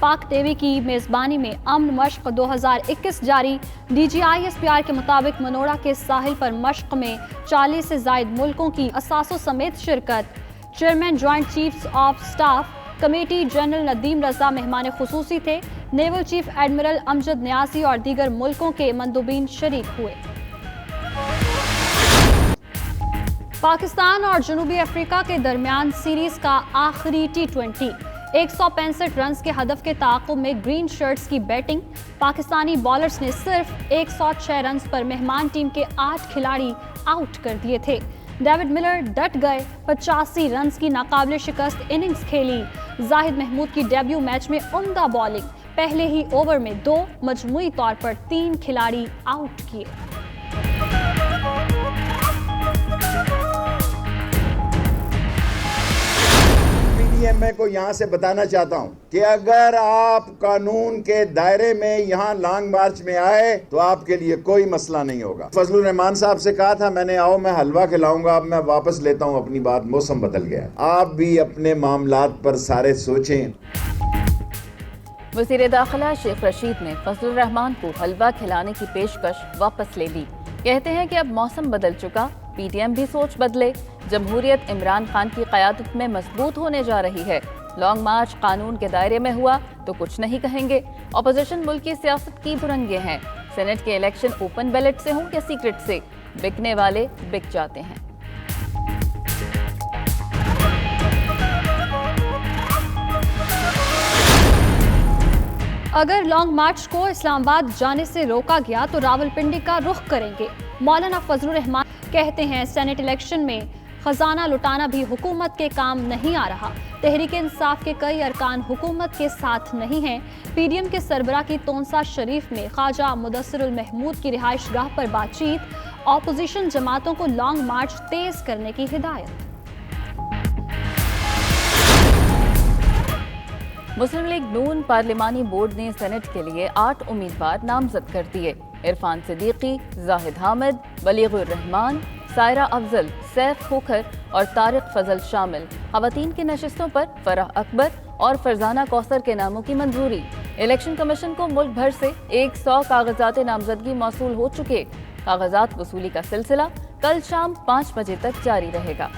पाक नेवी की मेज़बानी में अमन मश्क 2021 जारी। DGISPR के मुताबिक मनोड़ा के साहिल पर मश्क में 40 से ज़ायद मुल्कों की असासों समेत शिरकत। Chairman joint chiefs of staff committee general Nadeem Raza मेहमान खुसूसी थे। नेवल चीफ एडमिरल अमजद न्यासी और दीगर मुल्कों के मंदूबीन शरीक हुए। पाकिस्तान और जनूबी अफ्रीका के दरमियान सीरीज का आखिरी T20 165 रन के हदफ के ताक़ुब में ग्रीन शर्ट्स की बैटिंग। पाकिस्तानी बॉलर्स ने सिर्फ 106 रन पर मेहमान टीम के 8 खिलाड़ी आउट कर दिए थे। डेविड मिलर डट गए, 85 रन की नाकाबिले शिकस्त इनिंग्स खेली। जाहिद महमूद की डेब्यू मैच में उम्दा बॉलिंग, पहले ही ओवर में 2 मजमूई तौर पर 3 खिलाड़ी आउट किए। मैं को यहाँ से बताना चाहता हूँ कि अगर आप कानून के दायरे में यहाँ लॉन्ग मार्च में आए तो आपके लिए कोई मसला नहीं होगा। फजलुर रहमान साहब से कहा था मैंने, आओ मैं हलवा खिलाऊंगा, अब मैं वापस लेता हूँ अपनी बात, मौसम बदल गया। आप भी अपने मामलात पर सारे सोचें। वज़ीर दाखिला शेख रशीद ने फजलुर रहमान को हलवा खिलाने की पेशकश वापस ले ली। कहते हैं कि अब मौसम बदल चुका, PTM भी सोच बदले। जमहूरियत इमरान खान की क़यादत में मजबूत होने जा रही है। लॉन्ग मार्च कानून के दायरे में हुआ तो कुछ नहीं कहेंगे। अपोजिशन मुल्क की सियासत की भुरंगे हैं। सेनेट के इलेक्शन ओपन बैलेट से हों या सीक्रेट से, बिकने वाले बिक जाते हैं। अगर लॉन्ग मार्च को इस्लामाबाद जाने से रोका गया तो रावलपिंडी का रुख करेंगे। मौलाना फजलुर रहमान कहते हैं सेनेट इलेक्शन में खजाना लुटाना भी हुकूमत के काम नहीं आ रहा। तहरीक इंसाफ के कई अरकान हुकूमत के साथ नहीं हैं। PDM के सरबराह की तोंसा शरीफ में ख्वाजा मुदस्सिरुल महमूद की रिहाइश गाह पर बातचीत। ऑपोजिशन जमातों को लॉन्ग मार्च तेज करने की हिदायत। मुस्लिम लीग नून पार्लिमानी बोर्ड ने सेनेट के लिए 8 उम्मीदवार नामजद कर दिए। इरफान सिद्दीकी, जाहिद हामिद, बलीगुर रहमान, सायरा अफजल, सैफ खोखर और तारिक फजल शामिल। खवातीन की नशिस्तों पर फराह अकबर और फरजाना कौसर के नामों की मंजूरी। इलेक्शन कमीशन को मुल्क भर से 100 कागजात नामजदगी मौसूल हो चुके। कागजात वसूली का सिलसिला कल शाम 5 बजे तक जारी रहेगा।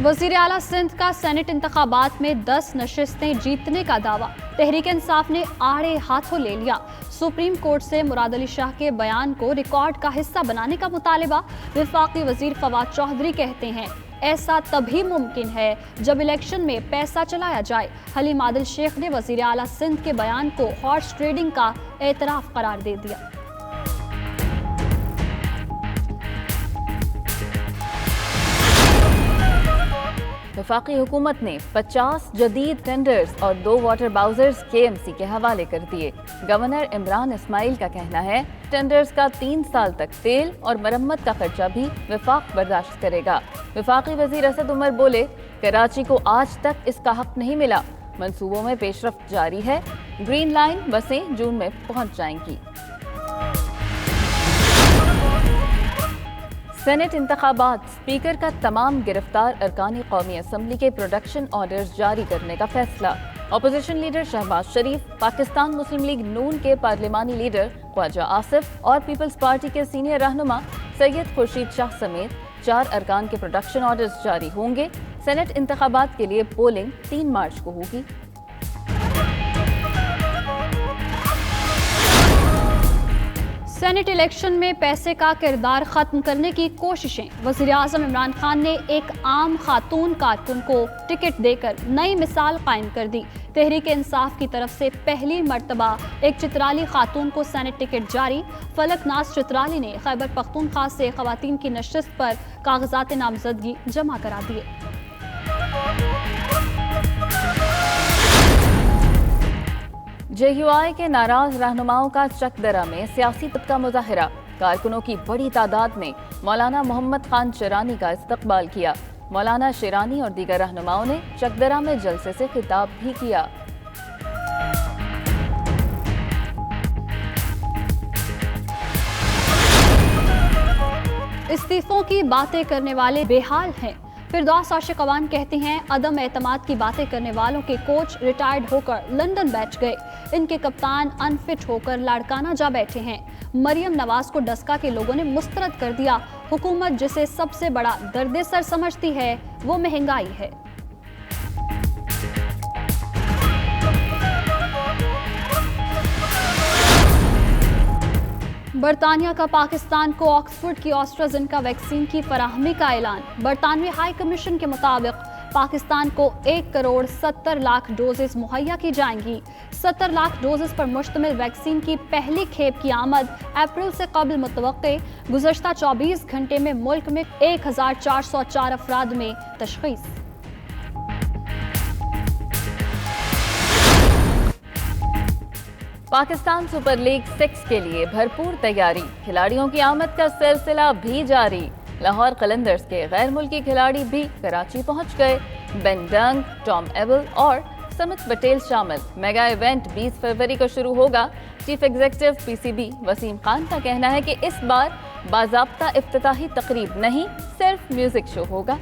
वज़ीर आला सिंध का सेनेट इंतखाबात में 10 नशिस्तें जीतने का दावा। तहरीक इंसाफ ने आड़े हाथों ले लिया। सुप्रीम कोर्ट से मुराद अली शाह के बयान को रिकॉर्ड का हिस्सा बनाने का मुतालिबा। वफाकी वजीर फवाद चौधरी कहते हैं ऐसा तभी मुमकिन है जब इलेक्शन में पैसा चलाया जाए। हलीम आदिल शेख ने वज़ीर आला सिंध के बयान को हॉर्स ट्रेडिंग का एतराफ़ करार दे दिया। वफाकी हुकूमत ने 50 जदीद टेंडर्स और 2 वाटर बाउजर्स KMC के हवाले कर दिए। गवर्नर इमरान इस्माइल का कहना है टेंडर्स का 3 साल तक तेल और मरम्मत का खर्चा भी वफाक बर्दाश्त करेगा। वफाकी वजीर असद उमर बोले कराची को आज तक इसका हक नहीं मिला। मंसूबों में पेशरफ्त जारी है। ग्रीन लाइन बसें जून में पहुंच जाएंगी। सेनेट इंतखाबात, स्पीकर का तमाम गिरफ्तार अरकान कौमी असम्बली के प्रोडक्शन ऑर्डर्स जारी करने का फैसला। अपोजिशन लीडर शहबाज शरीफ, पाकिस्तान मुस्लिम लीग नून के पार्लिमानी लीडर ख्वाजा आसिफ और पीपल्स पार्टी के सीनियर रहनुमा सैयद खुर्शीद शाह समेत 4 अरकान के प्रोडक्शन ऑर्डर्स जारी होंगे। सेनेट इंतखाबात के लिए पोलिंग 3 मार्च को होगी। सेनेट इलेक्शन में पैसे का किरदार खत्म करने की कोशिशें। वज़ीर आज़म इमरान खान ने एक आम खातून कारकुन को टिकट देकर नई मिसाल कायम कर दी। तहरीक इंसाफ की तरफ से पहली मर्तबा एक चित्राली खातून को सेनेट टिकट जारी। फलक नाज चित्राली ने खैबर पख्तूनख्वा से खवातीन की नशिस्त पर कागजात नामजदगी जमा करा दिए। JUI के नाराज रहनुमाओं का चकदरा में सियासी तब का मुजाहरा। कारकुनों की बड़ी तादाद ने मौलाना मोहम्मद खान शेरानी का इस्तकबाल किया। मौलाना शेरानी और दीगर रहनुमाओं ने चकदरा में जलसे से खिताब भी किया। इस्तीफों की बातें करने वाले बेहाल हैं। فردوس عاشقوان کہتی ہیں عدم اعتماد کی باتیں کرنے والوں کے کوچ ریٹائرڈ ہو کر لندن بیٹھ گئے، ان کے کپتان انفٹ ہو کر لاڑکانہ جا بیٹھے ہیں۔ مریم نواز کو ڈسکا کے لوگوں نے مسترد کر دیا، حکومت جسے سب سے بڑا درد سر سمجھتی ہے وہ مہنگائی ہے۔ برطانیہ کا پاکستان کو آکسفورڈ کی آسٹرازینیکا ویکسین کی فراہمی کا اعلان۔ برطانوی ہائی کمیشن کے مطابق پاکستان کو 1,70,00,000 ڈوزز مہیا کی جائیں گی۔ 70 لاکھ ڈوزز پر مشتمل ویکسین کی پہلی کھیپ کی آمد اپریل سے قبل متوقع۔ گزشتہ 24 گھنٹے میں ملک میں 1,404 افراد میں تشخیص۔ پاکستان سپر لیگ 6 کے لیے بھرپور تیاری، کھلاڑیوں کی آمد کا سلسلہ بھی جاری۔ لاہور قلندرز کے غیر ملکی کھلاڑی بھی کراچی پہنچ گئے۔ بین ڈنگ، ٹام ایبل اور سمت پٹیل شامل۔ میگا ایونٹ 20 فروری کو شروع ہوگا۔ چیف ایگزیکٹو پی سی بی وسیم خان کا کہنا ہے کہ اس بار باضابطہ افتتاحی تقریب نہیں، صرف میوزک شو ہوگا۔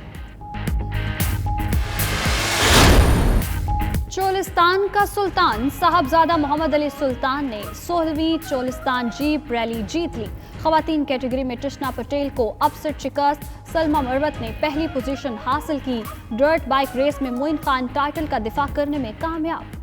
چولستان کا سلطان صاحبزادہ محمد علی سلطان نے 16ویں چولستان جیپ ریلی جیت لی۔ خواتین کیٹیگری میں تشنا پٹیل کو اپسٹ شکست، سلما مروت نے پہلی پوزیشن حاصل کی۔ ڈرٹ بائک ریس میں معین خان ٹائٹل کا دفاع کرنے میں کامیاب۔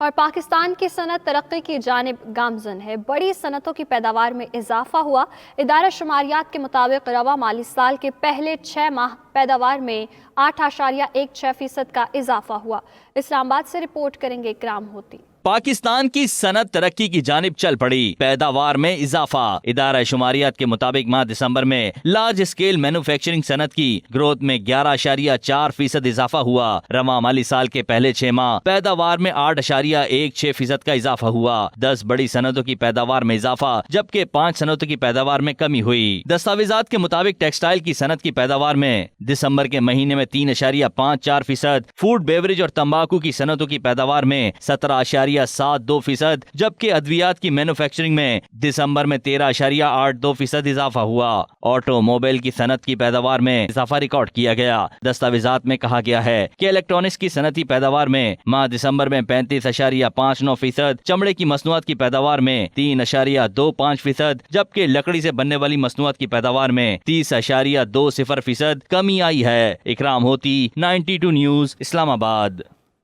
اور پاکستان کی صنعت ترقی کی جانب گامزن ہے، بڑی صنعتوں کی پیداوار میں اضافہ ہوا۔ ادارہ شماریات کے مطابق رواں مالی سال کے پہلے 6 ماہ پیداوار میں 8.16% کا اضافہ ہوا۔ اسلام آباد سے رپورٹ کریں گے اکرام ہوتی۔ پاکستان کی صنعت ترقی کی جانب چل پڑی، پیداوار میں اضافہ۔ ادارہ شماریات کے مطابق ماہ دسمبر میں لارج اسکیل مینوفیکچرنگ صنعت کی گروتھ میں 11.4% اضافہ ہوا۔ رواں مالی سال کے پہلے 6 ماہ پیداوار میں 8.16% کا اضافہ ہوا۔ 10 بڑی صنعتوں کی پیداوار میں اضافہ جبکہ 5 صنعتوں کی پیداوار میں کمی ہوئی۔ دستاویزات کے مطابق ٹیکسٹائل کی صنعت کی پیداوار میں دسمبر کے مہینے میں 3.54%، فوڈ بیوریج اور تمباکو کی صنعتوں کی پیداوار میں 17.72%، جبکہ ادویات کی مینوفیکچرنگ میں دسمبر میں 13.82% اضافہ ہوا۔ آٹو موبائل کی صنعت کی پیداوار میں اضافہ ریکارڈ کیا گیا۔ دستاویزات میں کہا گیا ہے کہ الیکٹرانکس کی صنعتی پیداوار میں ماہ دسمبر میں 35.59%، چمڑے کی مصنوعات کی پیداوار میں 3.25%، جبکہ لکڑی سے بننے والی مصنوعات کی پیداوار میں 30.20% کمی آئی ہے۔ اکرام ہوتی، 92 نیوز، اسلام آباد۔